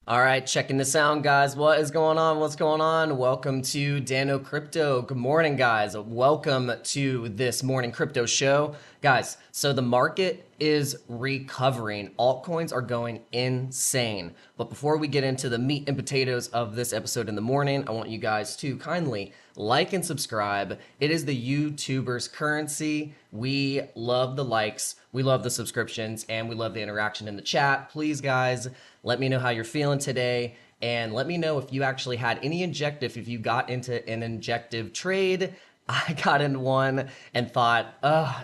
All right, checking this out, guys. What is going on? What's going on? Welcome to Dano Crypto. Good morning, guys. Welcome to this morning crypto show. Guys, so the market is recovering. Altcoins are going insane. But before we get into the meat and potatoes of this episode in the morning, I want you guys to kindly like and subscribe. It is the YouTuber's currency. We love the likes, we love the subscriptions, and we love the interaction in the chat. Please, guys, let me know how you're feeling today. And let me know if you actually had any injective, if you got into an injective trade. I got in one and thought,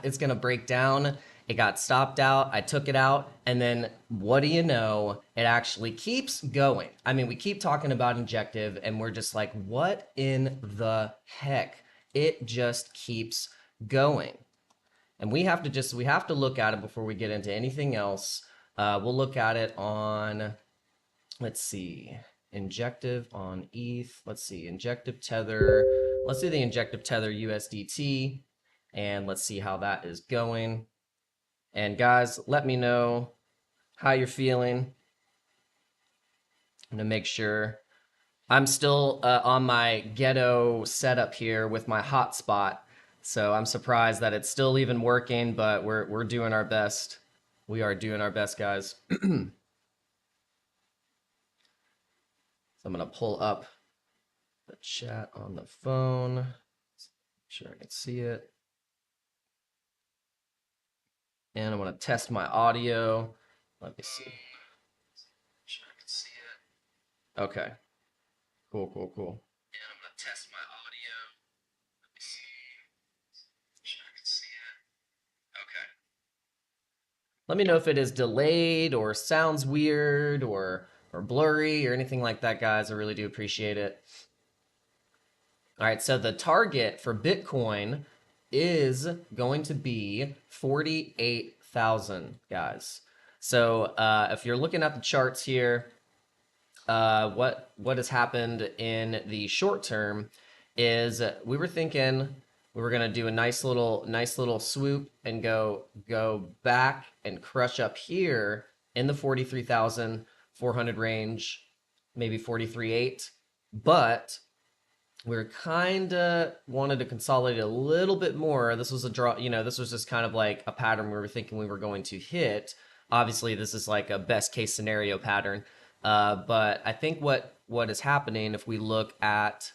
it's going to break down. It got stopped out. I took it out. And then what do you know? It actually keeps going. I mean, we keep talking about injective and we're just like, what in the heck? It just keeps going. And we have to look at it before we get into anything else. We'll look at it on, let's see, injective on ETH. Let's see, injective tether. Let's do the injective tether USDT, and let's see how that is going. And guys, let me know how you're feeling. I'm gonna make sure. I'm still on my ghetto setup here with my hotspot, so I'm surprised that it's still even working, but we're doing our best. We are doing our best, guys. So I'm gonna pull up the chat on the phone. Make sure I can see it. And I'm gonna test my audio. Let me see. Make sure I can see it. Okay. Cool. And I'm gonna test my audio. Let me see. Make sure I can see it. Okay. Let me know if it is delayed or sounds weird or blurry or anything like that, guys. I really do appreciate it. All right, so the target for Bitcoin is going to be 48,000, guys. So if you're looking at the charts here, what has happened in the short term is we were thinking we were gonna do a nice little swoop and go back and crush up here in the 43,400 range, maybe 43.8, but we're kind of wanted to consolidate a little bit more. This was a draw, this was just kind of like a pattern we were thinking we were going to hit. Obviously, this is like a best case scenario pattern. But I think what is happening, if we look at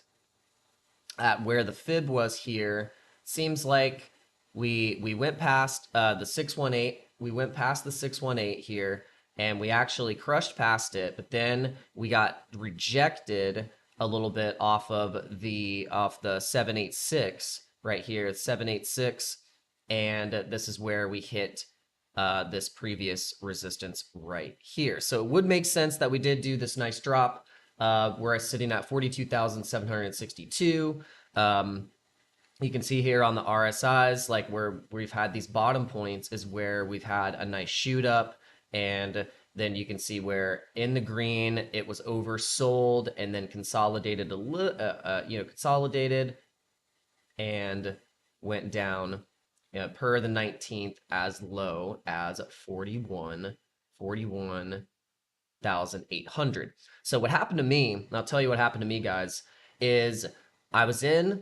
where the fib was here, seems like we went past the 618. We went past the 618 here, and we actually crushed past it. But then we got rejected a little bit off the 786 right here, 786, and this is where we hit this previous resistance right here. So it would make sense that we did do this nice drop. We're sitting at 42,762. You can see here on the RSIs, like where we've had these bottom points is where we've had a nice shoot up, and then you can see where in the green it was oversold and then consolidated consolidated and went down per the 19th as low as 41,800. So what happened to me, and I'll tell you what happened to me, guys, is I was in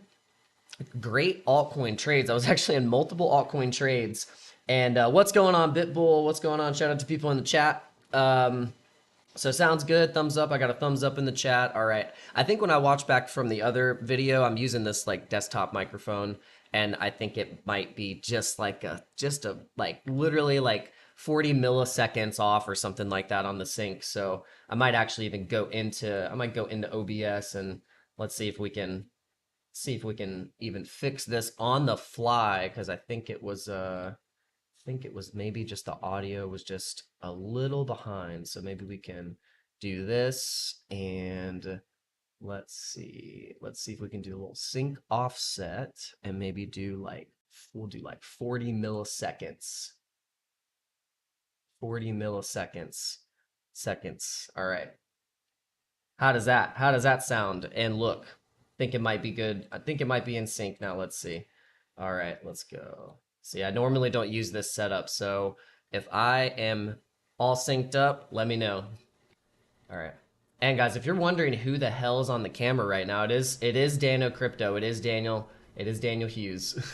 great altcoin trades. I was actually in multiple altcoin trades. And what's going on, Bitbull? What's going on? Shout out to people in the chat. So sounds good. Thumbs up. I got a thumbs up in the chat. All right. I think when I watch back from the other video, I'm using this like desktop microphone, and I think it might be just like literally like 40 milliseconds off or something like that on the sync. So I might actually even go into OBS and let's see if we can even fix this on the fly, because I think it was maybe just the audio was just a little behind. So maybe we can do this, and let's see if we can do a little sync offset and maybe we'll do like 40 milliseconds. 40 milliseconds. Seconds. All right. How does that sound and look? Think it might be good. I think it might be in sync now. Let's see. All right, let's go. See, I normally don't use this setup, so if I am all synced up, let me know. All right. And guys, if you're wondering who the hell is on the camera right now, it is Daniel Crypto. It is Daniel Hughes.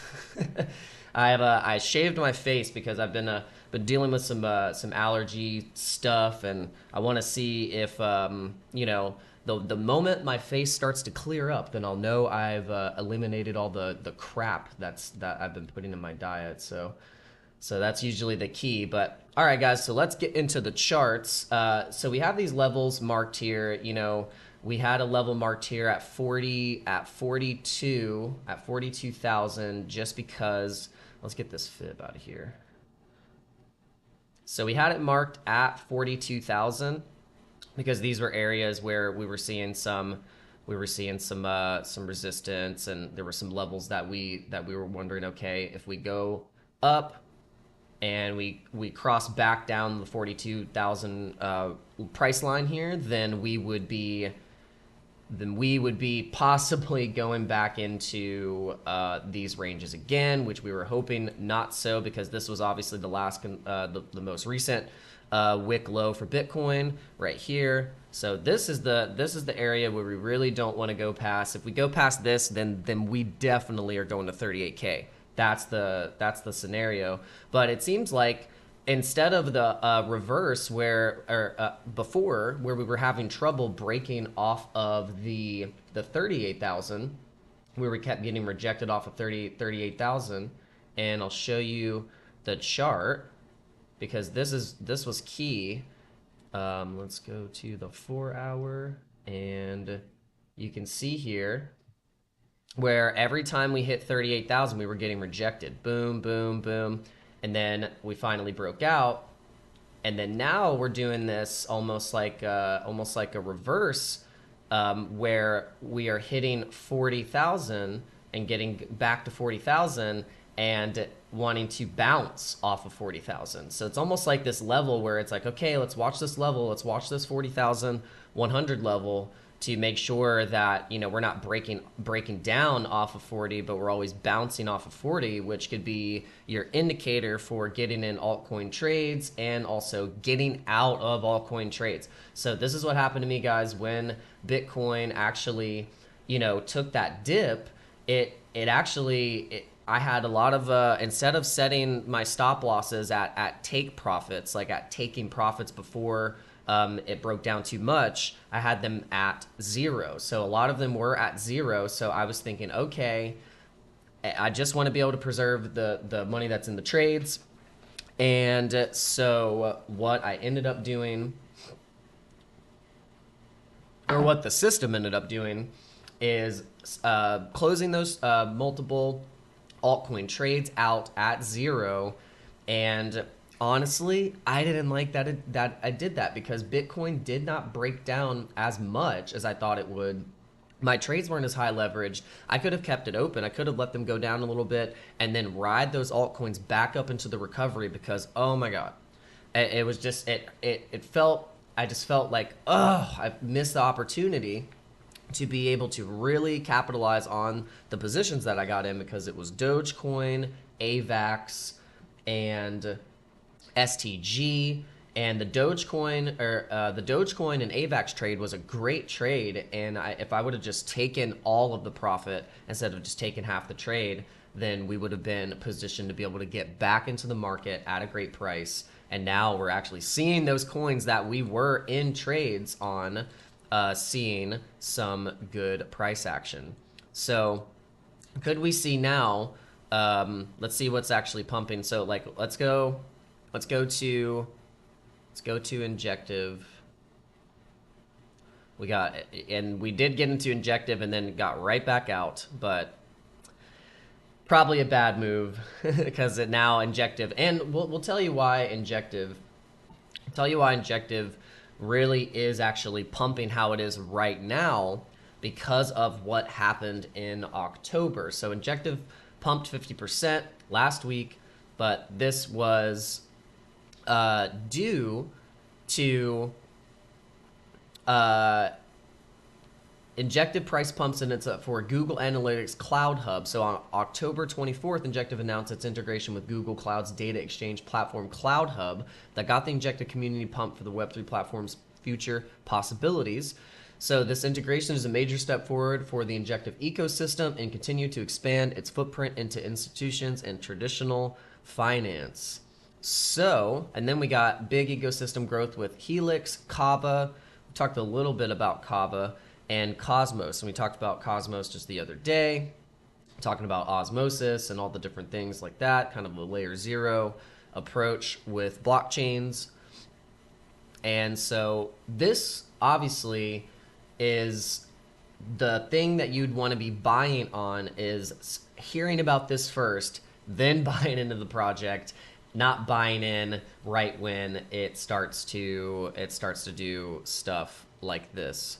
I shaved my face because I've been dealing with some allergy stuff, and I want to see if the moment my face starts to clear up, then I'll know I've eliminated all the crap that I've been putting in my diet. So that's usually the key. But all right, guys, so let's get into the charts. So we have these levels marked here. We had a level marked here at 42,000, just because. Let's get this fib out of here. So we had it marked at 42,000 because these were areas where we were seeing some resistance, and there were some levels that we were wondering, okay, if we go up and we cross back down the 42,000 price line here, then we would be possibly going back into these ranges again, which we were hoping not so, because this was obviously the most recent wick low for Bitcoin right here. So this is the area where we really don't want to go past. If we go past this, then we definitely are going to 38K. That's the scenario. But it seems like instead of the reverse before, where we were having trouble breaking off of the 38,000, where we kept getting rejected off of 38,000, and I'll show you the chart because this was key. Let's go to the 4-hour, and you can see here where every time we hit 38,000, we were getting rejected. Boom, boom, boom. And then we finally broke out. And then now we're doing this almost like a reverse, where we are hitting 40,000 and getting back to 40,000 and wanting to bounce off of 40,000. So it's almost like this level where it's like, okay, let's watch this level. Let's watch this 40,100 level to make sure that we're not breaking down off of 40, but we're always bouncing off of 40, which could be your indicator for getting in altcoin trades and also getting out of altcoin trades. So this is what happened to me, guys, when Bitcoin actually took that dip. I had a lot of instead of setting my stop losses at take profits, like at taking profits before it broke down too much, I had them at 0. So a lot of them were at 0. So I was thinking, okay, I just want to be able to preserve the money that's in the trades. And so what I ended up doing, or what the system ended up doing, is closing those multiple altcoin trades out at 0. And honestly, I didn't like that I did that, because Bitcoin did not break down as much as I thought it would. My trades weren't as high leveraged. I could have kept it open. I could have let them go down a little bit and then ride those altcoins back up into the recovery, because oh my god, it was just I just felt like, oh, I missed the opportunity to be able to really capitalize on the positions that I got in, because it was Dogecoin, AVAX, and STG. And the Dogecoin and AVAX trade was a great trade, and if I would have just taken all of the profit instead of just taking half the trade, then we would have been positioned to be able to get back into the market at a great price. And now we're actually seeing those coins that we were in trades on seeing some good price action. So could we see now, let's see what's actually pumping. So like let's go to Injective. We did get into Injective and then got right back out, but probably a bad move because now Injective, and we'll tell you why Injective really is actually pumping how it is right now, because of what happened in October. So Injective pumped 50% last week, but this was due to Injective price pumps, and it's for Google Analytics Cloud Hub. So on October 24th, Injective announced its integration with Google Cloud's data exchange platform Cloud Hub that got the Injective community pumped for the Web3 platform's future possibilities. So this integration is a major step forward for the injective ecosystem and continue to expand its footprint into institutions and traditional finance. So, and then we got big ecosystem growth with Helix, Kava. We talked a little bit about Kava and Cosmos. And we talked about Cosmos just the other day, talking about osmosis and all the different things like that, kind of a layer zero approach with blockchains. And so this obviously is the thing that you'd want to be buying on, is hearing about this first, then buying into the project, not buying in right when it starts to do stuff like this,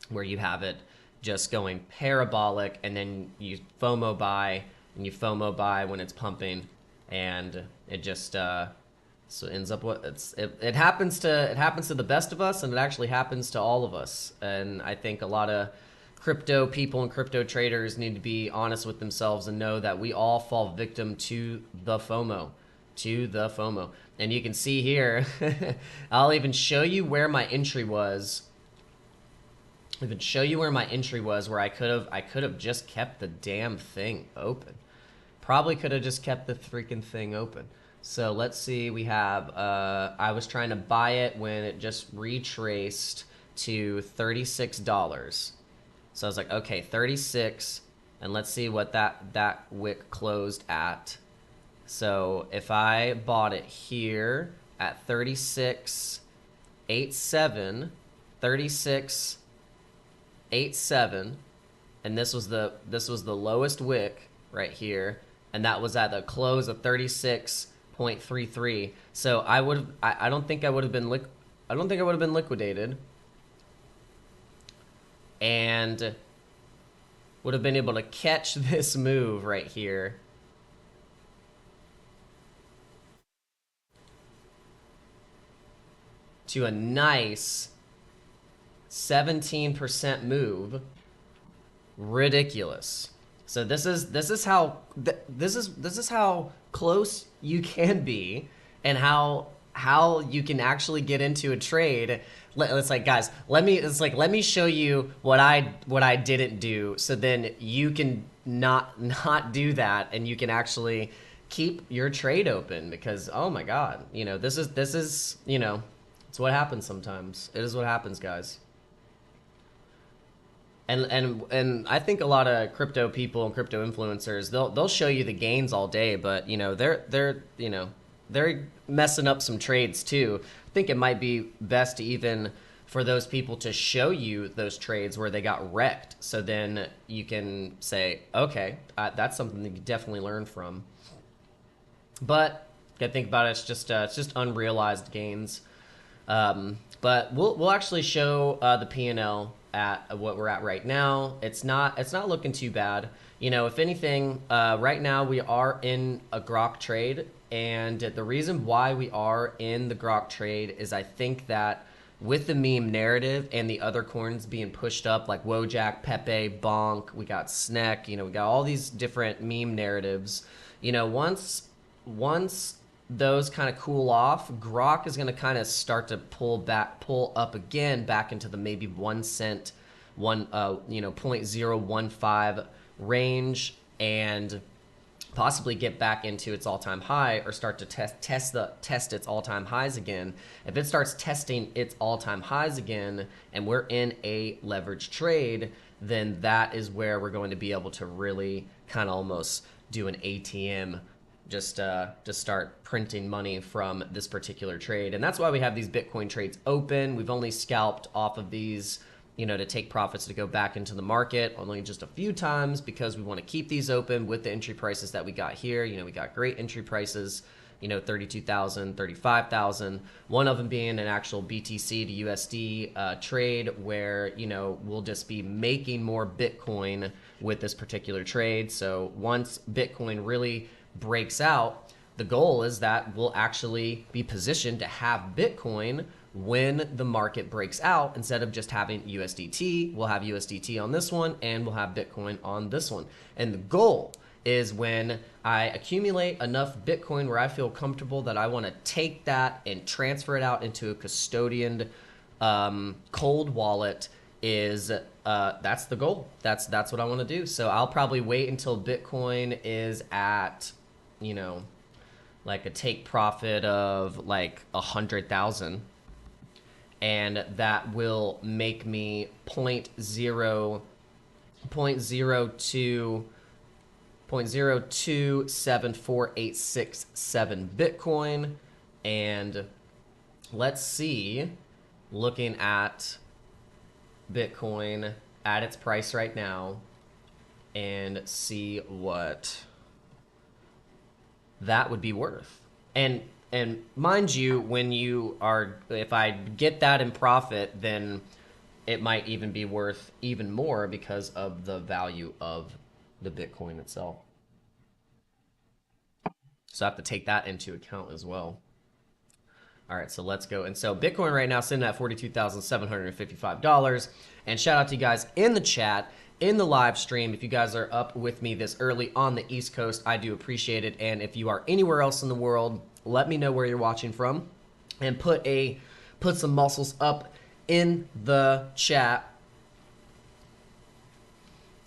where you have it just going parabolic, and then you FOMO buy, and you FOMO buy when it's pumping, and it just so it ends up what it happens to the best of us, and it actually happens to all of us. And I think a lot of crypto people and crypto traders need to be honest with themselves and know that we all fall victim to the FOMO. And you can see here, I'll even show you where my entry was. Where I could have just kept the damn thing open. Probably could have just kept the freaking thing open. So let's see, we have, I was trying to buy it when it just retraced to $36. So I was like, okay, 36, and let's see what that wick closed at. So if I bought it here at 36.87, 36.87, and this was the lowest wick right here, and that was at the close of 36.33. So I don't think I would have been liquidated, and would have been able to catch this move right here. To a nice 17% move. Ridiculous. So this is how close you can be, and how you can actually get into a trade. It's like, guys, let me show you what I didn't do, so then you can not do that, and you can actually keep your trade open. Because oh my god, this is it's what happens sometimes. It is what happens, guys. And I think a lot of crypto people and crypto influencers, they'll show you the gains all day, but they're messing up some trades too. I think it might be best to even for those people to show you those trades where they got wrecked, so then you can say, okay, that's something that you definitely learn from. But gotta think about it, it's just unrealized gains. But we'll actually show the P&L at what we're at right now. It's not looking too bad. If anything, right now we are in a Grok trade, and the reason why we are in the Grok trade is I think that with the meme narrative and the other coins being pushed up, like Wojak, Pepe, Bonk, we got Snek, we got all these different meme narratives. Once those kind of cool off, Grok is going to kind of start to pull up again back into the maybe 1 cent, 0.015 range, and possibly get back into its all-time high, or start to test its all-time highs again. If it starts testing its all-time highs again, and we're in a leverage trade, then that is where we're going to be able to really kind of almost do an ATM, just start printing money from this particular trade. And that's why we have these Bitcoin trades open. We've only scalped off of these, to take profits to go back into the market only just a few times, because we want to keep these open with the entry prices that we got here. We got great entry prices, 32,000, 35,000. One of them being an actual BTC to USD trade, where, we'll just be making more Bitcoin with this particular trade. So once Bitcoin really breaks out, the goal is that we'll actually be positioned to have Bitcoin when the market breaks out. Instead of just having USDT, we'll have USDT on this one, and we'll have Bitcoin on this one. And the goal is when I accumulate enough Bitcoin where I feel comfortable that I want to take that and transfer it out into a custodian cold wallet. Is that's the goal. That's what I want to do. So I'll probably wait until Bitcoin is at, you know, like a take profit of like 100,000, and that will make me 0.027486 Bitcoin. And let's see, looking at Bitcoin at its price right now, and see what that would be worth. And mind you, when you are, if I get that in profit, then it might even be worth even more because of the value of the Bitcoin itself. So I have to take that into account as well. All right, so let's go. And so Bitcoin right now sitting at $42,755. And shout out to you guys in the chat, in the live stream. If you guys are up with me this early on the East Coast, I do appreciate it. And if you are anywhere else in the world, let me know where you're watching from, and put some muscles up in the chat.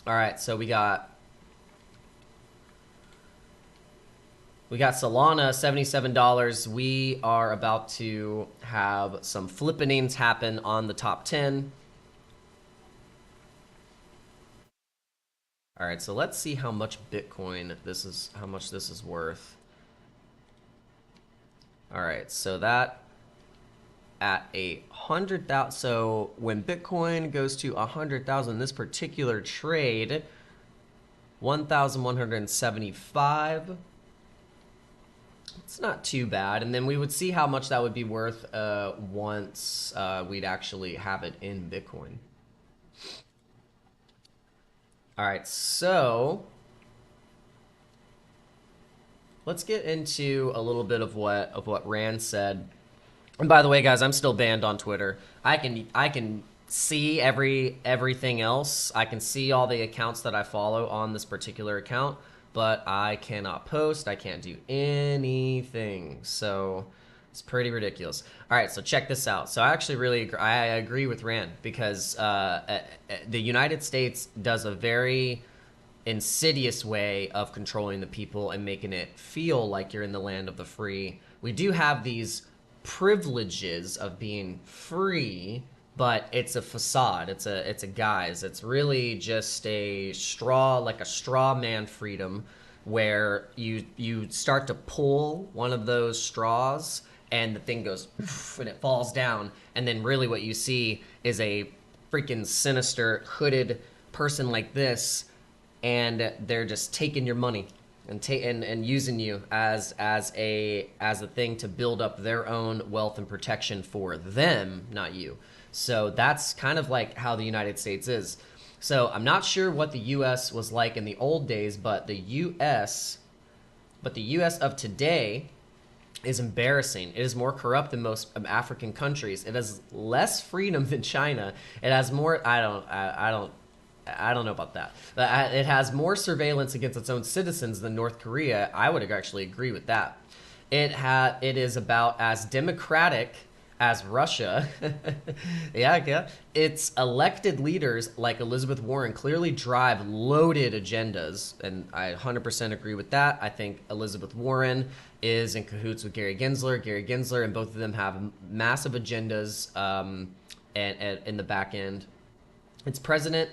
All right, so we got Solana, $77. We are about to have some flippenings happen on the top 10. All right, so let's see how much Bitcoin this is, how much this is worth. All right, so that at 100,000. So when Bitcoin goes to 100,000, this particular trade, 1,175. It's not too bad. And then we would see how much that would be worth once we'd actually have it in Bitcoin. All right, so let's get into a little bit of what Rand said. And by the way, guys, I'm still banned on Twitter. I can see everything else. I can see all the accounts that I follow on this particular account, but I cannot post. I can't do anything. So it's pretty ridiculous. All right, so check this out. So I actually really agree with Rand, because the United States does a very insidious way of controlling the people and making it feel like you're in the land of the free. We do have these privileges of being free, but it's a facade. It's a guise. It's really just a straw man freedom, where you start to pull one of those straws and the thing goes and it falls down, and then really what you see is a freaking sinister hooded person like this, and they're just taking your money and using you as a thing to build up their own wealth and protection for them, not you. So that's kind of like how the United States is. So I'm not sure what the US was like in the old days, but the US of today is embarrassing. It is more corrupt than most African countries. It has less freedom than China. It has more, I don't know about that. But it has more surveillance against its own citizens than North Korea. I would actually agree with that. It is about as democratic as Russia. Yeah. Its elected leaders like Elizabeth Warren clearly drive loaded agendas, and I 100% agree with that. I think Elizabeth Warren is in cahoots with Gary Gensler, and both of them have massive agendas and in the back end. Its president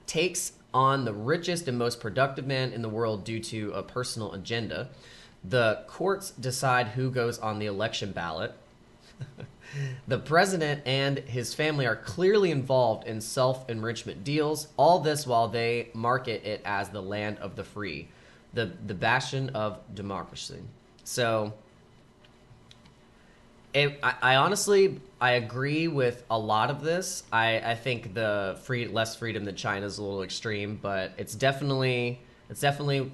takes on the richest and most productive man in the world due to a personal agenda. The courts decide who goes on the election ballot. The president and his family are clearly involved in self-enrichment deals, all this while they market it as the land of the free, the bastion of democracy. So I honestly, I agree with a lot of this. I think the less freedom than China is a little extreme, but it's definitely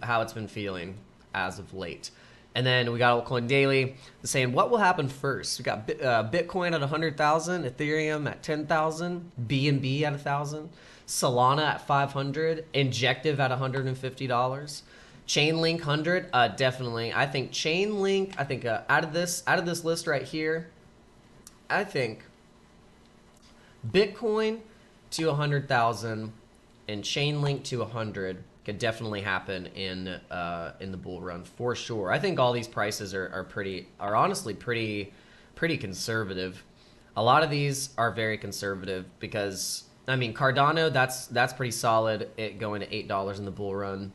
how it's been feeling as of late. And then we got Altcoin Daily saying, what will happen first? We got Bitcoin at 100,000, Ethereum at 10,000, BNB at 1,000, Solana at 500, Injective at $150. Chainlink 100, definitely. I think Chainlink, I think out of this list right here, I think Bitcoin to 100,000 and Chainlink to 100 could definitely happen in the bull run for sure. I think all these prices are honestly pretty conservative. A lot of these are very conservative because I mean Cardano, that's pretty solid. It going to $8 in the bull run.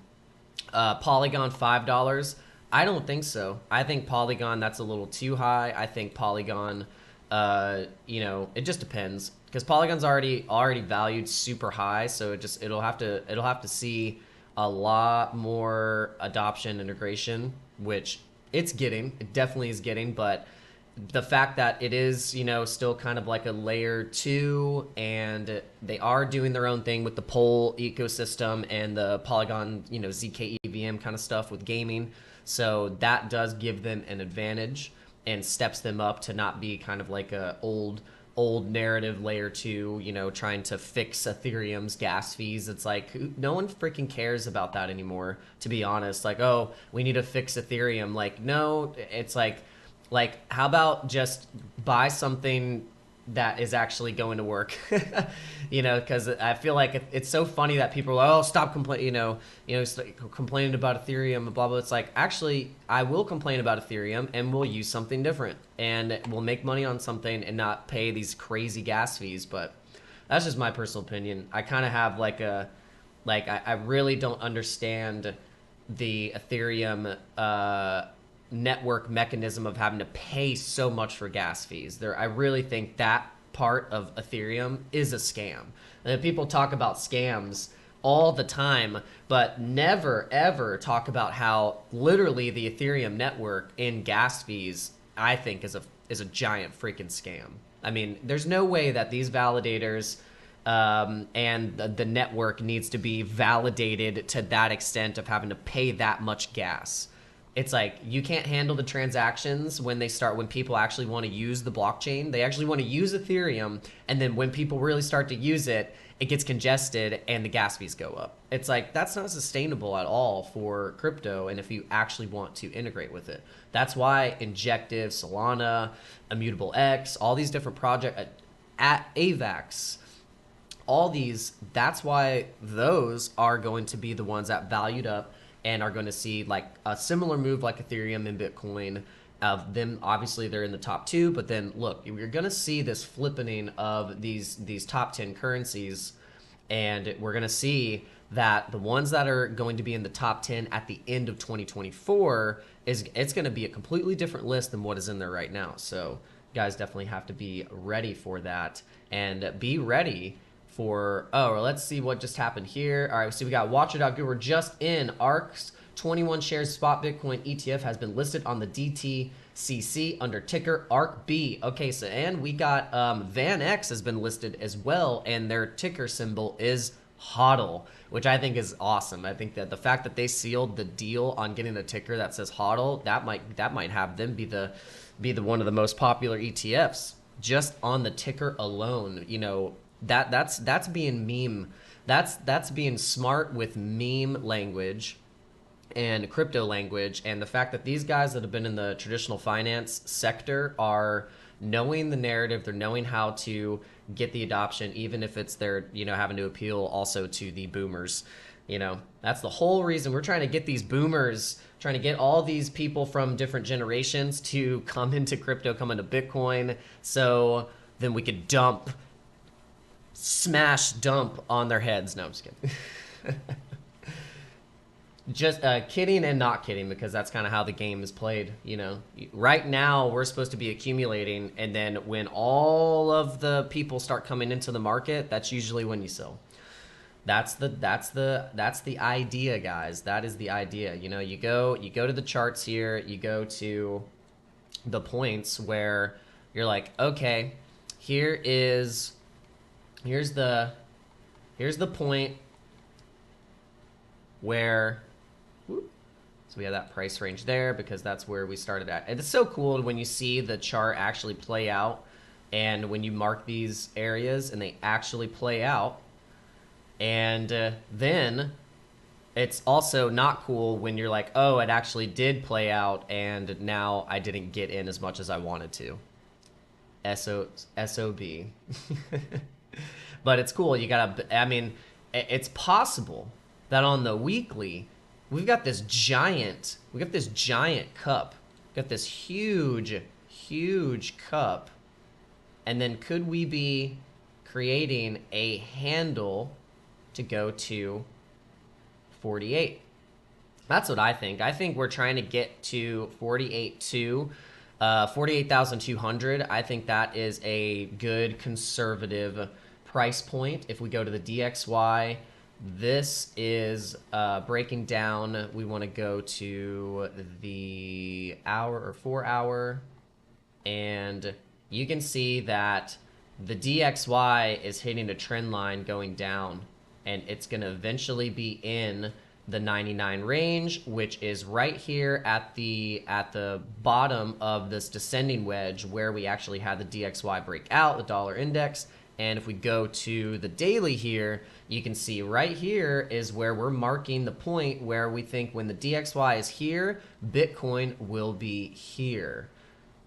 Polygon $5. I don't think so. I think Polygon, that's a little too high. I think Polygon, it just depends because Polygon's already valued super high, so it'll have to see a lot more adoption integration, which it definitely is getting, but the fact that it is, still kind of like a layer 2 and they are doing their own thing with the poll ecosystem and the Polygon, ZK EVM kind of stuff with gaming. So that does give them an advantage and steps them up to not be kind of like a old narrative layer 2, trying to fix Ethereum's gas fees. It's like no one freaking cares about that anymore, to be honest. Like, oh, we need to fix Ethereum. Like, no, it's like how about just buy something that is actually going to work? Because I feel like it's so funny that people are like, oh, stop complaining, complaining about Ethereum and blah blah. It's like, actually, I will complain about Ethereum and we'll use something different and we'll make money on something and not pay these crazy gas fees. But that's just my personal opinion. I kind of have I really don't understand the Ethereum network mechanism of having to pay so much for gas fees. I really think that part of Ethereum is a scam. And people talk about scams all the time, but never ever talk about how literally the Ethereum network in gas fees, I think, is a giant freaking scam. I mean, there's no way that these validators and the network needs to be validated to that extent of having to pay that much gas. It's like you can't handle the transactions when people actually want to use the blockchain. They actually want to use Ethereum, and then when people really start to use it, it gets congested and the gas fees go up. It's like that's not sustainable at all for crypto, and if you actually want to integrate with it. That's why Injective, Solana, Immutable X, all these different projects at AVAX, all these, that's why those are going to be the ones that valued up and are going to see like a similar move like Ethereum and Bitcoin. Of them, obviously they're in the top 2, but then look, you're going to see this flipping of these top 10 currencies, and we're going to see that the ones that are going to be in the top 10 at the end of 2024 it's going to be a completely different list than what is in there right now. So you guys definitely have to be ready for that and be ready for, let's see what just happened here. All right, so we got Watcher.Guru just in. ARC's 21 shares spot Bitcoin ETF has been listed on the DTCC under ticker ARCB. Okay, so and we got VanEx has been listed as well, and their ticker symbol is HODL, which I think is awesome. I think that the fact that they sealed the deal on getting a ticker that says HODL, that might have them be the one of the most popular ETFs just on the ticker alone. That's being meme. That's being smart with meme language and crypto language, and the fact that these guys that have been in the traditional finance sector are knowing the narrative, they're knowing how to get the adoption, even if it's their, having to appeal also to the boomers. That's the whole reason we're trying to get these boomers, trying to get all these people from different generations to come into crypto, come into Bitcoin, so then we could smash dump on their heads. No, I'm just kidding. Just kidding and not kidding, because that's kind of how the game is played. Right now we're supposed to be accumulating, and then when all of the people start coming into the market, that's usually when you sell. That's the idea, guys. That is the idea. You go to the charts here, you go to the points where you're like, okay, here's the point where, so we have that price range there because that's where we started at. And it's so cool when you see the chart actually play out, and when you mark these areas and they actually play out, and then It's also not cool when you're like, oh, it actually did play out and now I didn't get in as much as I wanted to. SOB. But it's cool. You gotta, I mean, it's possible that on the weekly, we got this giant cup, we got this huge, huge cup. And then could we be creating a handle to go to 48? That's what I think. I think we're trying to get to 48,200. I think that is a good conservative price point. If we go to the DXY, this is breaking down. We want to go to the hour or 4 hour, and you can see that the DXY is hitting a trend line going down, and it's going to eventually be in the 99 range, which is right here at the bottom of this descending wedge where we actually had the DXY break out, the dollar index. And if we go to the daily here, you can see right here is where we're marking the point where we think when the DXY is here, Bitcoin will be here.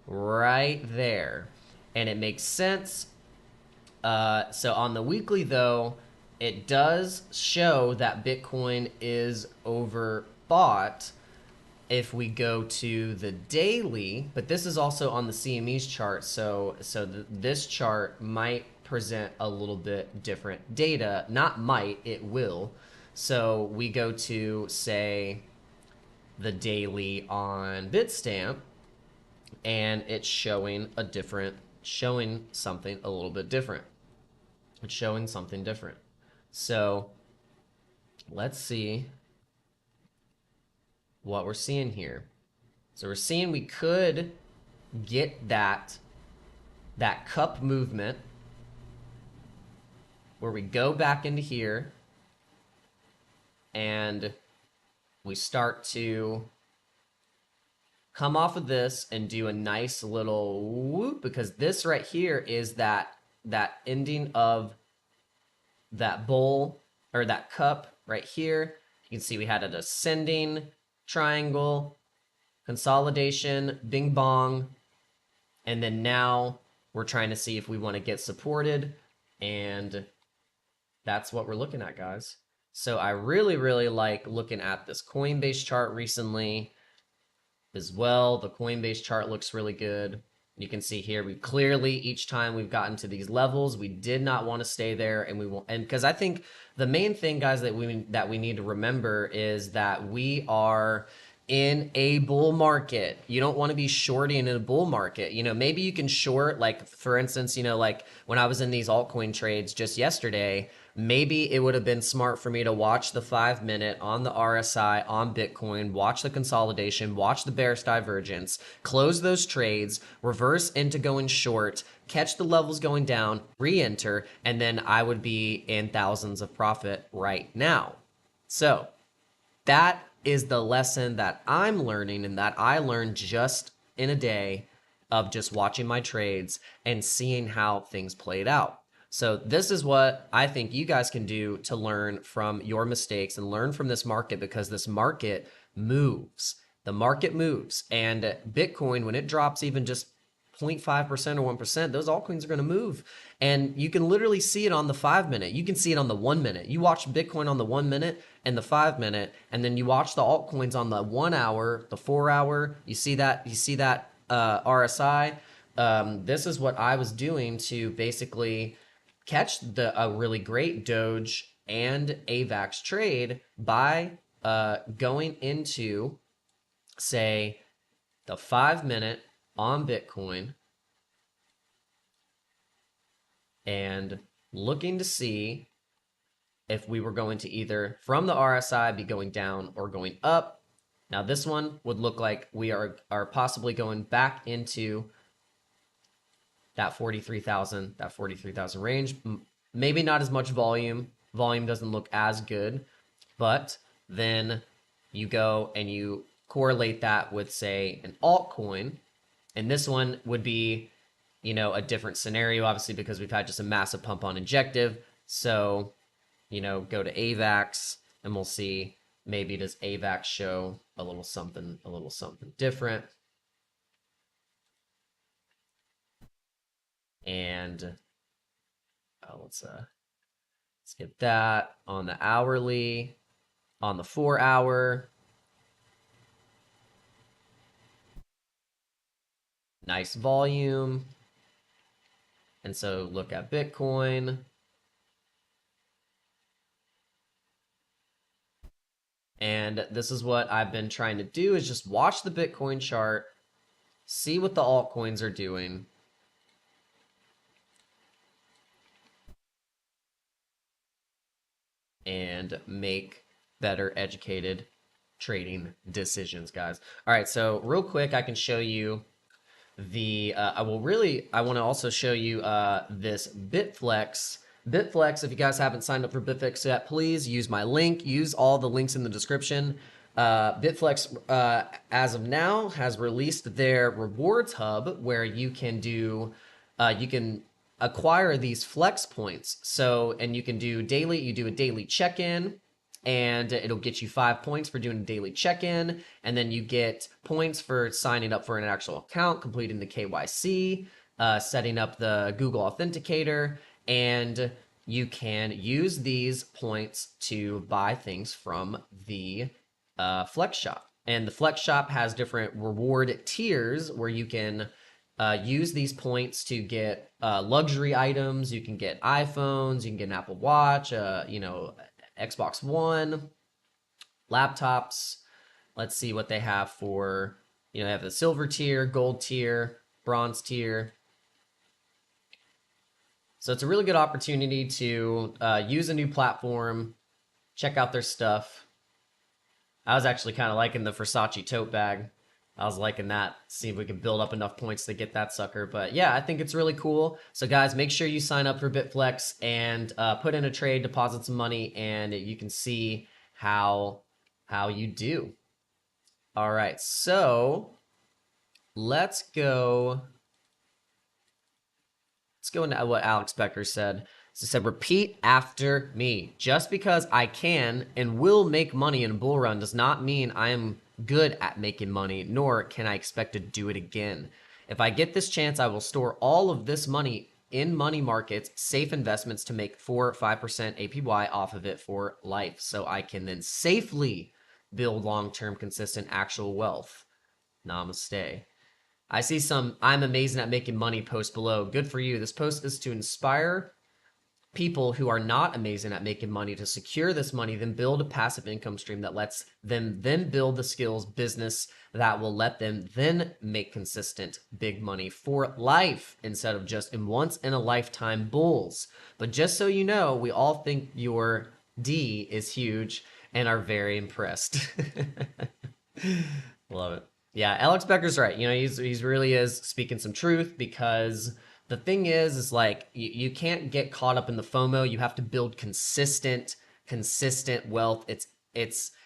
Right there. And it makes sense. So on the weekly, though, it does show that Bitcoin is overbought if we go to the daily, but this is also on the CME's chart, so this chart might present a little bit different data. Not might, it will. So we go to, say, the daily on Bitstamp, and it's showing something a little bit different. It's showing something different. So let's see what we're seeing here. So we're seeing we could get that cup movement where we go back into here and we start to come off of this and do a nice little whoop, because this right here is that ending of that bowl or that cup right here. You can see we had an ascending triangle, consolidation, bing bong, and then now we're trying to see if we want to get supported, and that's what we're looking at, guys. So I really, really like looking at this Coinbase chart recently as well. The Coinbase chart looks really good. You can see here, we clearly, each time we've gotten to these levels, we did not want to stay there, and we won't. And because I think the main thing, guys, that we need to remember is that we are in a bull market. You don't want to be shorting in a bull market. You know, maybe you can short, like, for instance, you know, like when I was in these altcoin trades just yesterday, maybe it would have been smart for me to watch the 5-minute on the RSI on Bitcoin, watch the consolidation, watch the bearish divergence, close those trades, reverse into going short, catch the levels going down, re-enter, and then I would be in thousands of profit right now. So that is the lesson that I'm learning, and that I learned just in a day of just watching my trades and seeing how things played out. So this is what I think you guys can do to learn from your mistakes and learn from this market, because this market moves. The market moves, and Bitcoin, when it drops even just 0.5% or 1%, those altcoins are going to move. And you can literally see it on the 5-minute. You can see it on the 1-minute. You watch Bitcoin on the 1-minute and the 5-minute, and then you watch the altcoins on the 1 hour, the 4 hour. You see that RSI. This is what I was doing to basically catch a really great Doge and AVAX trade by going into, say, the 5-minute on Bitcoin and looking to see if we were going to either from the RSI be going down or going up. Now this one would look like we are possibly going back into that 43,000 range. Maybe not as much volume. Volume doesn't look as good, but then you go and you correlate that with, say, an altcoin. And this one would be, you know, a different scenario, obviously, because we've had just a massive pump on injective. So, you know, go to AVAX and we'll see Maybe does AVAX show a little something different? And let's get that on the hourly, on the 4-hour. Nice volume. And so look at Bitcoin. And this is what I've been trying to do, is just watch the Bitcoin chart, see what the altcoins are doing. And make better educated trading decisions, guys. All right, so real quick, I can show you the I want to also show you this BITFLEX. BITFLEX, if you guys haven't signed up for BITFLEX yet, please use my link. Use all the links in the description. BITFLEX, as of now, has released their rewards hub where you can you can acquire these flex points. So, and you can do daily, you do a daily check-in, and it'll get you 5 points for doing a daily check-in, and then you get points for signing up for an actual account, completing the KYC, setting up the Google Authenticator, and you can use these points to buy things from the Flex Shop. And the Flex Shop has different reward tiers where you can use these points to get luxury items. You can get iPhones, you can get an Apple Watch, Xbox One, laptops. Let's see what they have for, they have the silver tier, gold tier, bronze tier. So it's a really good opportunity to use a new platform, check out their stuff. I was actually kind of liking the Versace tote bag. I was liking that. See if we can build up enough points to get that sucker. But yeah, I think it's really cool. So guys, make sure you sign up for BITFLEX and put in a trade, deposit some money, and you can see how you do. All right, so let's go into what Alex Becker said. So he said, repeat after me. Just because I can and will make money in a bull run does not mean I am good at making money, nor can I expect to do it again. If I get this chance, I will store all of this money in money markets, safe investments, to make 4 or 5% APY off of it for life, so I can then safely build long-term, consistent, actual wealth. Namaste. I see some I'm amazing at making money post below. Good for you. This post is to inspire people who are not amazing at making money to secure this money, then build a passive income stream that lets them then build the skills business that will let them then make consistent big money for life instead of just in once in a lifetime bulls. But just so you know, we all think your D is huge and are very impressed. Love it. Yeah, Alex Becker's right. He's really is speaking some truth, because the thing is like you can't get caught up in the FOMO. You have to build consistent wealth. It's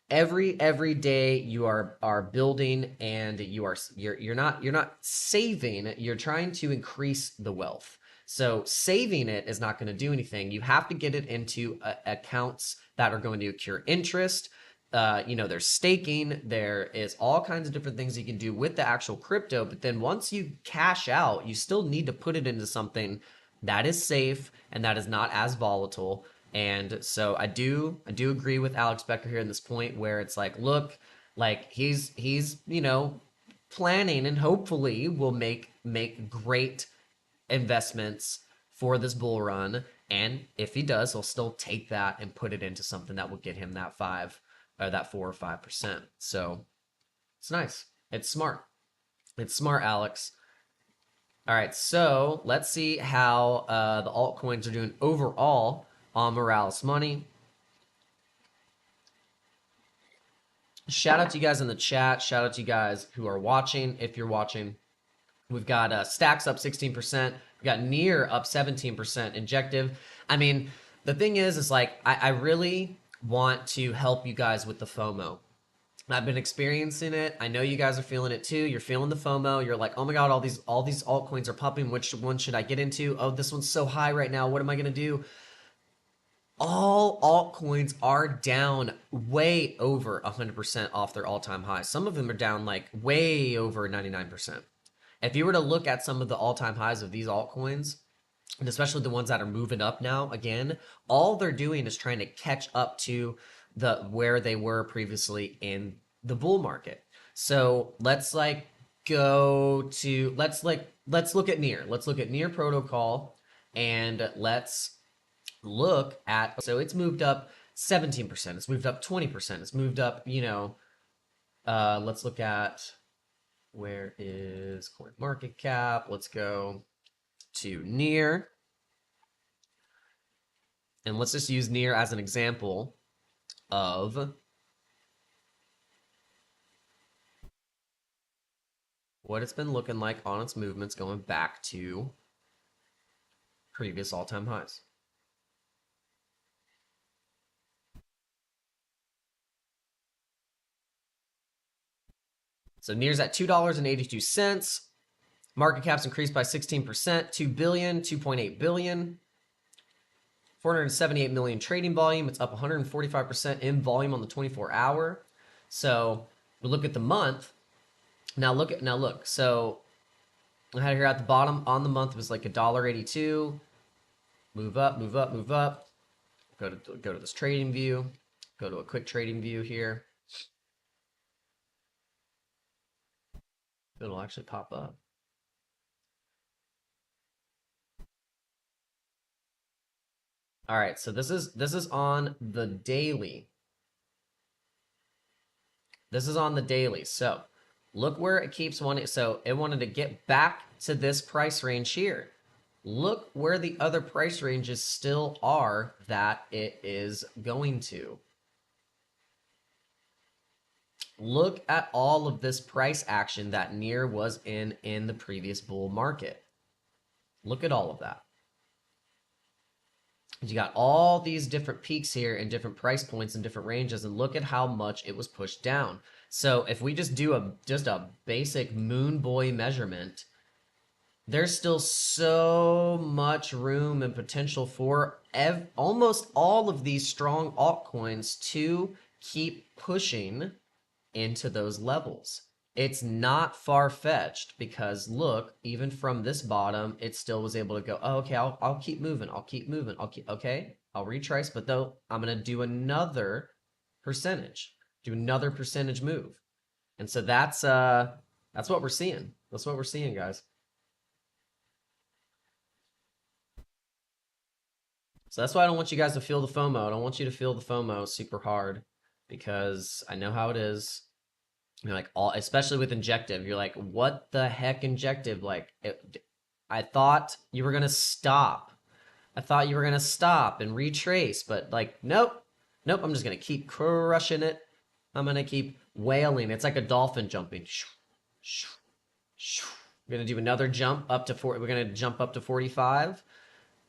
every day you are building, and you're not saving. You're trying to increase the wealth. So saving it is not going to do anything. You have to get it into accounts that are going to accrue interest. There's staking, there is all kinds of different things you can do with the actual crypto, but then once you cash out, you still need to put it into something that is safe and that is not as volatile. And so I do agree with Alex Becker here in this point, where it's like, look, like he's planning and hopefully will make great investments for this bull run. And if he does, he'll still take that and put it into something that will get him that 4 or 5%. So it's nice. It's smart. It's smart, Alex. All right, so let's see how the altcoins are doing overall on Morales Money. Shout out to you guys in the chat. Shout out to you guys who are watching, if you're watching. We've got Stacks up 16%. We've got Near up 17%. Injective. I mean, the thing is like, I really want to help you guys with the FOMO. I've been experiencing it. I know you guys are feeling it too. You're feeling the FOMO. You're like, oh my God, all these altcoins are popping. Which one should I get into? Oh, this one's so high right now. What am I going to do? all altcoins are down way over 100% off their all-time highs. Some of them are down like way over 99%. If you were to look at some of the all-time highs of these altcoins, and especially the ones that are moving up now again, all they're doing is trying to catch up to the where they were previously in the bull market. So let's like go to let's look at near protocol, and let's look at, so it's moved up 17%, it's moved up 20%, it's moved up, let's look at, where is coin market cap? Let's go to near, and let's just use near as an example of what it's been looking like on its movements going back to previous all-time highs. So near's at $2.82. Market cap's increased by 16%, 2 billion, 2.8 billion. 478 million trading volume. It's up 145% in volume on the 24-hour. So we look at the month. Now look. So I had here at the bottom on the month was like $1.82. Move up, move up, move up. Go to this trading view. Go to a quick trading view here. It'll actually pop up. All right, so this is on the daily. This is on the daily. So look where it keeps wanting. So it wanted to get back to this price range here. Look where the other price ranges still are that it is going to. Look at all of this price action that near was in the previous bull market. Look at all of that. You got all these different peaks here and different price points and different ranges, and look at how much it was pushed down. So if we just do a basic moon boy measurement, there's still so much room and potential for almost all of these strong altcoins to keep pushing into those levels. It's not far-fetched because look, even from this bottom, it still was able to go, oh, okay, I'll keep moving, okay, I'll retrace, but though I'm gonna do another percentage, move. And so that's what we're seeing. That's what we're seeing, guys. So that's why I don't want you guys to feel the FOMO. I don't want you to feel the FOMO super hard because I know how it is. You're like, especially with injective, you're like, what the heck injective? Like, I thought you were gonna stop. I thought you were gonna stop and retrace, but like, nope. I'm just gonna keep crushing it. I'm gonna keep wailing. It's like a dolphin jumping. We're gonna do another jump up to 4. We're gonna jump up to 45.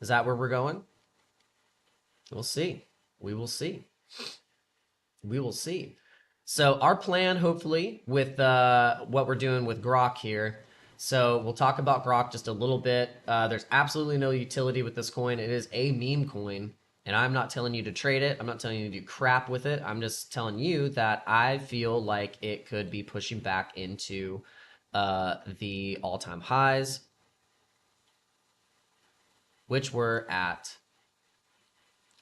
Is that where we're going? We'll see. We will see. We will see. So our plan, hopefully, with what we're doing with Grok here. So we'll talk about Grok just a little bit. There's absolutely no utility with this coin. It is a meme coin, and I'm not telling you to trade it. I'm not telling you to do crap with it. I'm just telling you that I feel like it could be pushing back into the all-time highs, which we're at.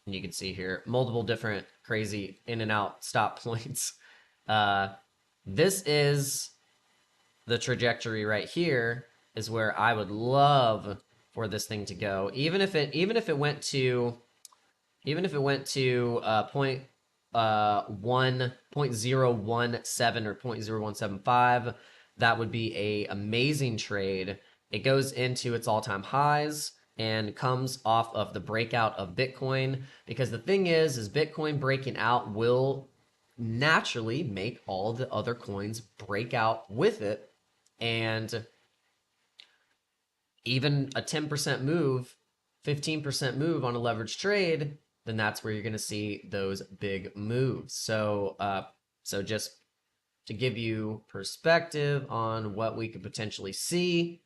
And you can see here multiple different crazy in and out stop points. This is the trajectory right here is where I would love for this thing to go. Even if it went to point 0.017 or 0.0175, that would be a amazing trade. It goes into its all-time highs and comes off of the breakout of Bitcoin, because the thing is Bitcoin breaking out will naturally make all the other coins break out with it. And even a 10% move, 15% move on a leveraged trade, then that's where you're going to see those big moves. So just to give you perspective on what we could potentially see,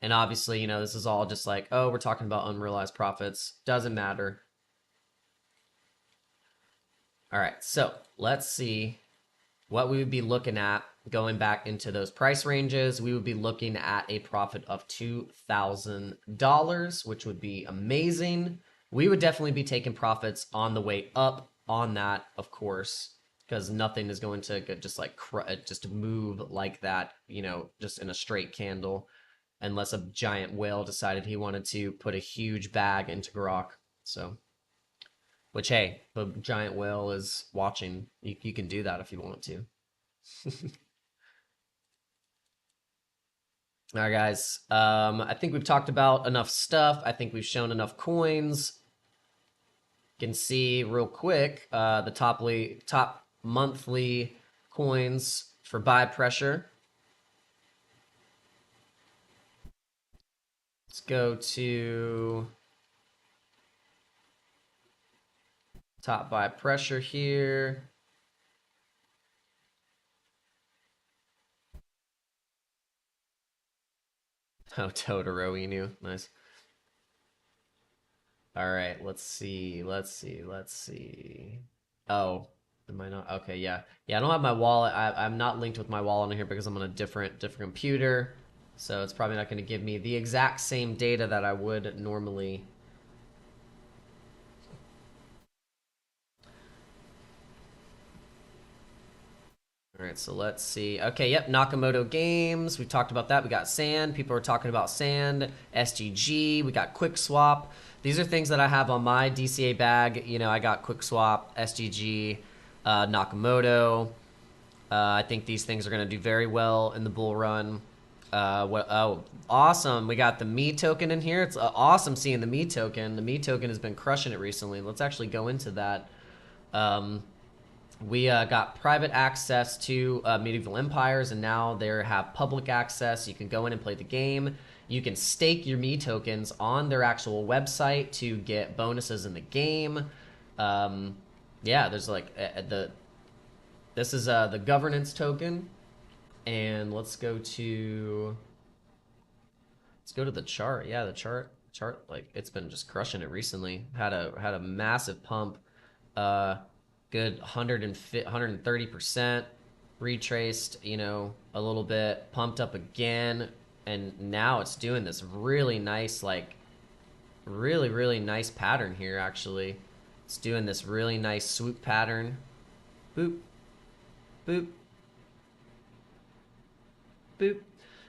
and obviously, this is all just like, oh, we're talking about unrealized profits. Doesn't matter. All right, so let's see what we would be looking at going back into those price ranges. We would be looking at a profit of $2,000, which would be amazing. We would definitely be taking profits on the way up on that, of course, because nothing is going to just like just move like that, you know, just in a straight candle, unless a giant whale decided he wanted to put a huge bag into Grok. So, which, hey, the giant whale is watching. You can do that if you want to. All right, guys. I think we've talked about enough stuff. I think we've shown enough coins. You can see real quick the top monthly coins for buy pressure. Let's go to top buy pressure here. Oh, Totoro Inu. Nice. All right, let's see. Oh, am I not? Okay, yeah. Yeah, I don't have my wallet. I'm not linked with my wallet on here because I'm on a different computer. So it's probably not going to give me the exact same data that I would normally. All right, so let's see. Okay, yep, Nakamoto Games. We talked about that. We got Sand. People are talking about Sand, SGG. We got QuickSwap. These are things that I have on my DCA bag. You know, I got QuickSwap, SGG, Nakamoto. I think these things are going to do very well in the bull run. Oh, awesome. We got the Me token in here. It's awesome seeing the Me token. The Me token has been crushing it recently. Let's actually go into that. We got private access to Medieval Empires, and now they have public access. You can go in and play the game. You can stake your Me tokens on their actual website to get bonuses in the game. Yeah, there's like this is the governance token, and let's go to the chart. Yeah, the chart like it's been just crushing it recently. Had a massive pump. Good 130%, retraced, you know, a little bit, pumped up again, and now it's doing this really nice, like, really nice pattern here, actually. It's doing this really nice swoop pattern. Boop, boop, boop.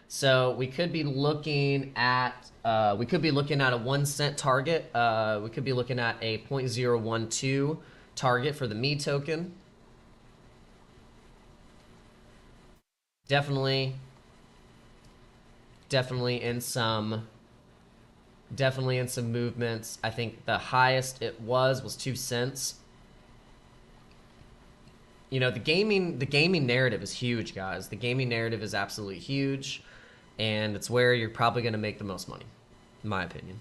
So we could be looking at a 1 cent target. We could be looking at a 0.012 target for the Me token. Definitely in some movements. I think the highest it was 2 cents. You know, the gaming narrative is huge, guys. The gaming narrative is absolutely huge, and it's where you're probably going to make the most money, in my opinion.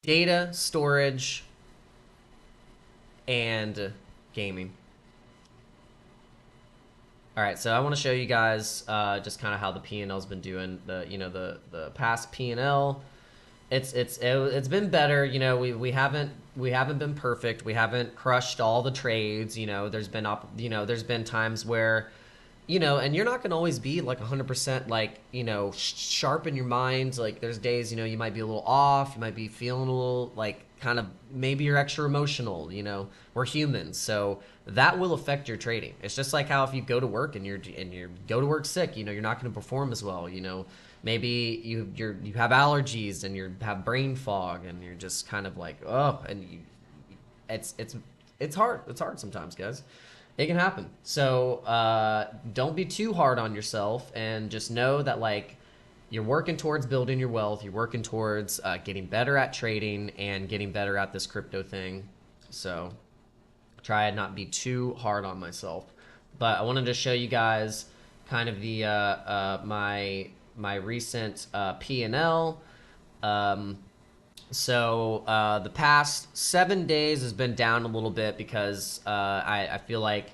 Data, storage, and gaming. All right, so I want to show you guys just kind of how the P&L's been doing. The past P&L, it's been better. You know, we haven't been perfect. We haven't crushed all the trades. You know, there's been times where, you know, and you're not gonna always be like 100% like, you know, sharp in your mind. Like there's days, you know, you might be a little off. You might be feeling a little like kind of maybe you're extra emotional. You know, we're humans, so that will affect your trading. It's just like how if you go to work and you go to work sick, you know, you're not going to perform as well. You know, maybe you have allergies and you have brain fog and you're just kind of like, oh, and it's hard. It's hard sometimes, guys. It can happen. So don't be too hard on yourself, and just know that like you're working towards building your wealth. You're working towards getting better at trading and getting better at this crypto thing. So try and not be too hard on myself. But I wanted to show you guys kind of the my recent P&L. So the past 7 days has been down a little bit because I feel like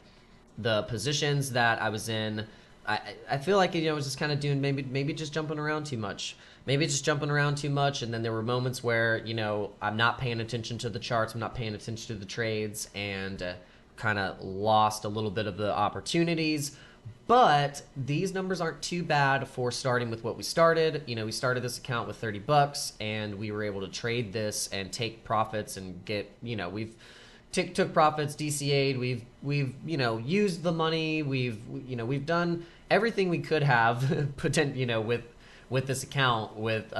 the positions that I was in I feel like, I was just kind of doing, maybe just jumping around too much. Maybe just jumping around too much, and then there were moments where, I'm not paying attention to the charts, I'm not paying attention to the trades, and kind of lost a little bit of the opportunities. But these numbers aren't too bad for starting with what we started. We started this account with 30 bucks, and we were able to trade this and take profits and get, we've took profits, DCA'd, we've used the money, we've done everything we could have with this account, with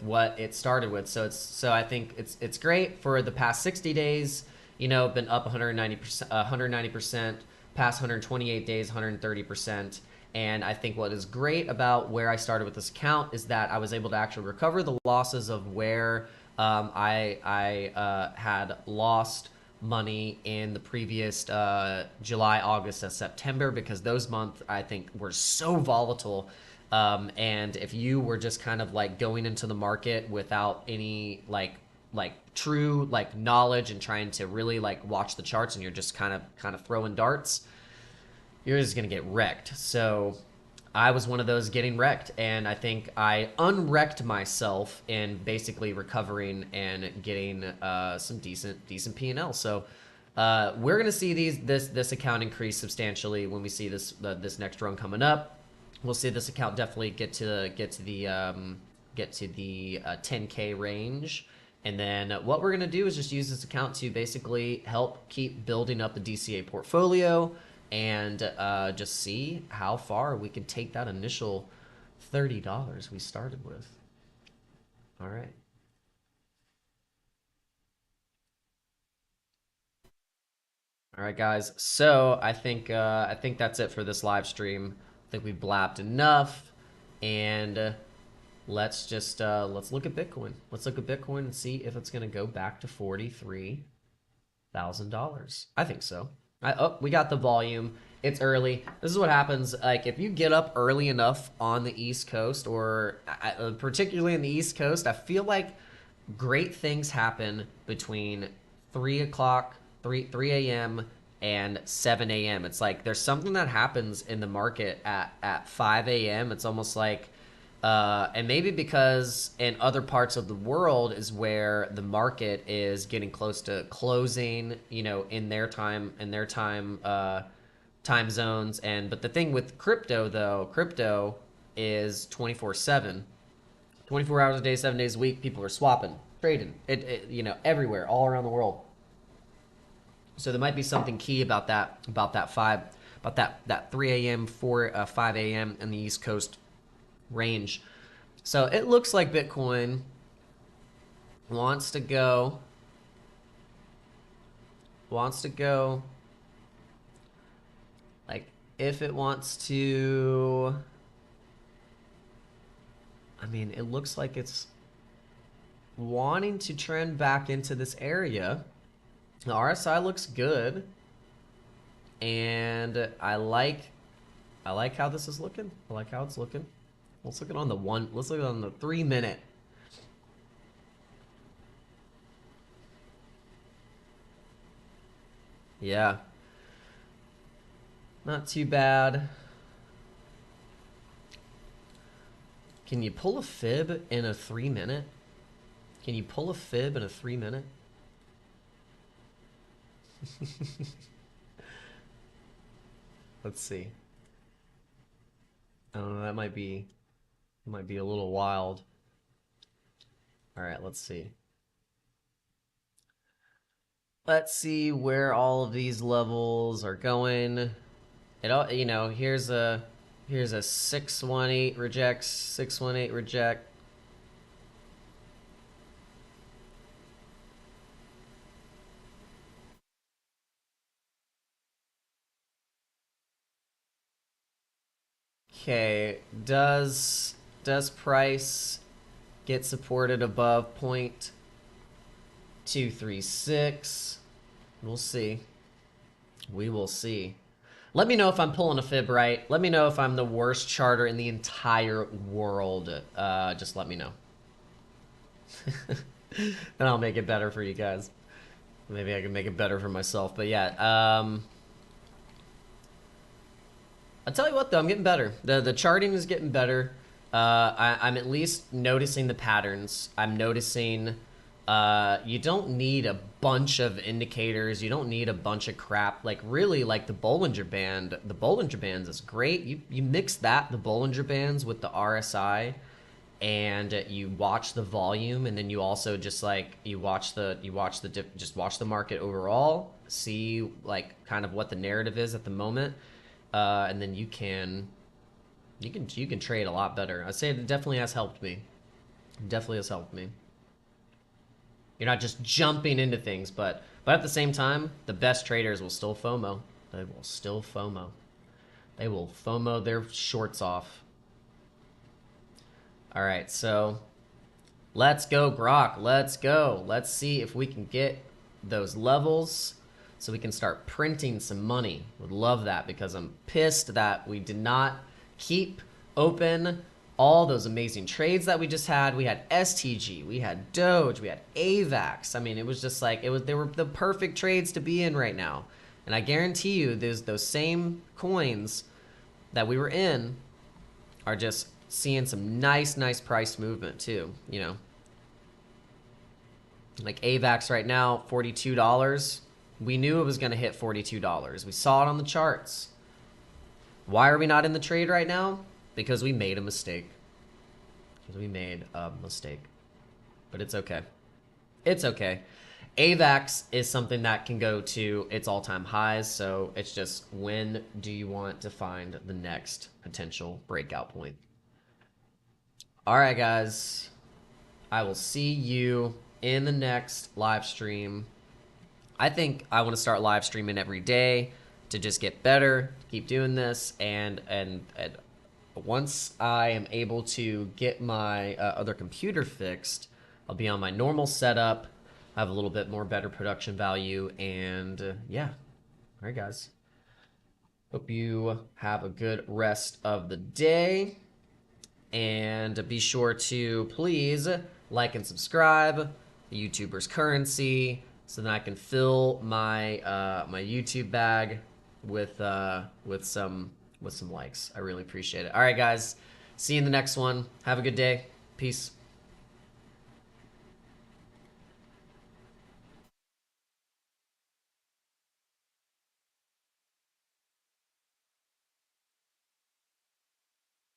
what it started with. So I think it's great for the past 60 days. Been up 190%, past 128 days, 130%. And I think what is great about where I started with this account is that I was able to actually recover the losses of where I had lost money in the previous July, August, and September, because those months I think were so volatile. And if you were just kind of like going into the market without any true knowledge and trying to really watch the charts, and you're just kind of throwing darts, you're just gonna get wrecked. So I was one of those getting wrecked, and I think I unwrecked myself in basically recovering and getting some decent P&L. So we're gonna see this account increase substantially when we see this next run coming up. We'll see this account definitely get to the 10K range. And then what we're gonna do is just use this account to basically help keep building up the DCA portfolio, and just see how far we can take that initial $30 we started with. All right. All right, guys. So I think that's it for this live stream. I think we blapped enough, and let's just let's look at Bitcoin. Let's look at Bitcoin and see if it's gonna go back to $43,000. I think so. Oh, we got the volume. It's early. This is what happens. Like, if you get up early enough on the East Coast, or particularly in the East Coast, I feel like great things happen between 3 o'clock, 3 a.m. and 7 a.m. It's like there's something that happens in the market at 5 a.m. It's almost like, and maybe because in other parts of the world is where the market is getting close to closing, in their time time zones. But the thing with crypto, though, crypto is 24/7, 24 hours a day, 7 days a week. People are swapping, trading, everywhere, all around the world. So there might be something key about that 3 a.m., 5 a.m. in the East Coast range. So it looks like Bitcoin wants to go like, if it wants to, I mean, it looks like it's wanting to trend back into this area. The RSI looks good, and I like how this is looking. I like how it's looking. Let's look at on the 3 minute. Yeah. Not too bad. Can you pull a fib in a 3 minute? Can you pull a fib in a 3 minute? Let's see. I don't know, that might be a little wild. All right, let's see. Let's see where all of these levels are going. It all, here's a 618 rejects, 618 reject. Okay, does price get supported above 0.236? We'll see. We will see. Let me know if I'm pulling a fib right. Let me know if I'm the worst charter in the entire world. Just let me know. And I'll make it better for you guys. Maybe I can make it better for myself. But yeah, I'll tell you what though, I'm getting better. The charting is getting better. I'm at least noticing the patterns. I'm noticing you don't need a bunch of indicators. You don't need a bunch of crap. Like really, like the Bollinger Band. The Bollinger Bands is great. You mix that, the Bollinger Bands, with the RSI, and you watch the volume, and then you also just like just watch the market overall, see like kind of what the narrative is at the moment, and then you can trade a lot better. I'd say it definitely has helped me. It definitely has helped me. You're not just jumping into things, but at the same time, the best traders will still FOMO. They will still FOMO. They will FOMO their shorts off. All right, so let's go, Grok. Let's go. Let's see if we can get those levels so we can start printing some money. Would love that, because I'm pissed that we did not keep open all those amazing trades that we just had. We had STG, we had Doge, we had AVAX. I mean, it was just like they were the perfect trades to be in right now. And I guarantee you, those same coins that we were in are just seeing some nice price movement too, you know. Like AVAX right now, $42. We knew it was going to hit $42. We saw it on the charts. Why are we not in the trade right now? Because we made a mistake. Because we made a mistake. But it's okay. It's okay. AVAX is something that can go to its all-time highs, so it's just when do you want to find the next potential breakout point? All right, guys. I will see you in the next live stream. I think I want to start live streaming every day to just get better, keep doing this, and once I am able to get my other computer fixed, I'll be on my normal setup, have a little bit more better production value, and yeah. All right, guys. Hope you have a good rest of the day, and be sure to please like and subscribe. The YouTuber's currency, so that I can fill my my YouTube bag with some likes. I really appreciate it. All right, guys. See you in the next one. Have a good day. Peace.